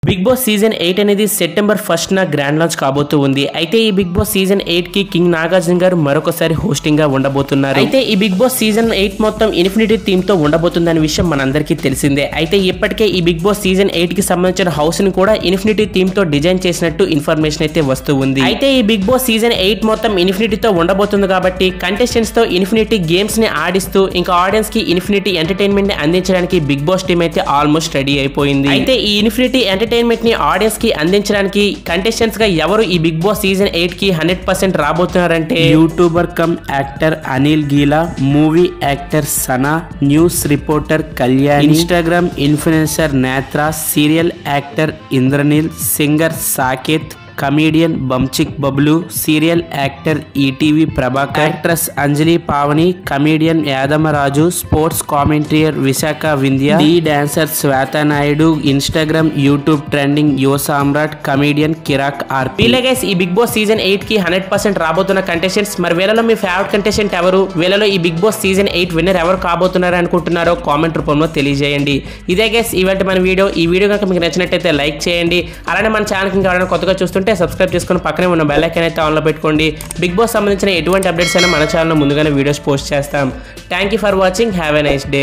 Big boss season 8 అనేది September 1 న grand launch కాబోతూ ఉంది. అయితే ఈ బిగ్ బాస్ సీజన్ 8 కి కింగ్ నాగార్జున గారు మరొకసారి హోస్టింగ్ గా ఉండబోతున్నారు. అయితే ఈ బిగ్ బాస్ సీజన్ 8 మొత్తం ఇన్ఫినిటీ థీమ్ తో ఉండబోతుందనే విషయం మనందరికీ తెలిసిందే. అయితే ఇప్పటికే ఈ బిగ్ బాస్ సీజన్ 8 కి సంబంధించిన హౌస్ ని కూడా ఇన్ఫినిటీ థీమ్ తో డిజైన్ చేసినట్టు ఇన్ఫర్మేషన్ అయితే వస్తూ ఉంది. అయితే ఈ బిగ్ బాస్ సీజన్ 8 మొత్తం ఇన్ఫినిటీతో ఉండబోతుంది కాబట్టి కంటెస్టెంట్స్ తో ఇన్ఫినిటీ గేమ్స్ ని ఆడిస్తూ ఇంకా ఆడియన్స్ కి ఇన్ఫినిటీ ఎంటర్టైన్మెంట్ ని అందించడానికి బిగ్ బాస్ టీమ్ అయితే ఆల్మోస్ట్ రెడీ అయిపోయింది. అయితే ఈ ఇన్ఫినిటీ ఎంటర్టైన్మెంట్ ని ఆడియన్స్ కి అందించడానికి కంటెస్టెంట్స్ గా ఎవరు ఈ బిగ్ బాస్ సీజన్ 8 కి 100% రాబోతున్నారంటే YouTuber cum actor Anil Geela, movie actor Sana, news reporter Kalyan, Instagram influencer Netra, serial actor Indraneel, singer Saketh, comedian Bunchik Bablu, serial actor ETV Prabhakar, actress Anjali Pavani, comedian Yadamaraju, sports commentator Vishakha Vindhya, డి dancer Shweta Naidu, Instagram YouTube trending Yuva Samrat comedian కిరాక్ ఆర్పి. వీళ్ళే గైస్ ఈ బిగ్ బాస్ సీజన్ 8 కి 100% రాబోతున్న contestants. మరి వీళ్ళలో మీ favourite contestant ఎవరు? వీళ్ళలో ఈ బిగ్ బాస్ సీజన్ 8 విన్నర్ ఎవరు కాబోతున్నారు అనుకుంటున్నారో కామెంట్ రూపంలో తెలియజేయండి. ఇదే గైస్ ఇవాళ మన వీడియో. ఈ వీడియో కనుక మీకు నచ్చినట్టయితే లైక్ చేయండి. అలానే మన ఛానల్కి ఇంకా ఎవరైనా కొత్తగా చూస్తుంటే సబ్స్క్రైబ్ చేసుకుని పక్కనే ఉన్న బెల్ ఐకాన్ అయితే ఆన్లో పెట్టుకోండి. బిగ్ బాస్ సంబంధించిన ఎటువంటి అప్డేట్స్ అయినా మన ఛానల్లో ముందుగానే వీడియోస్ పోస్ట్ చేస్తాం. Thank you for watching. Have a nice day.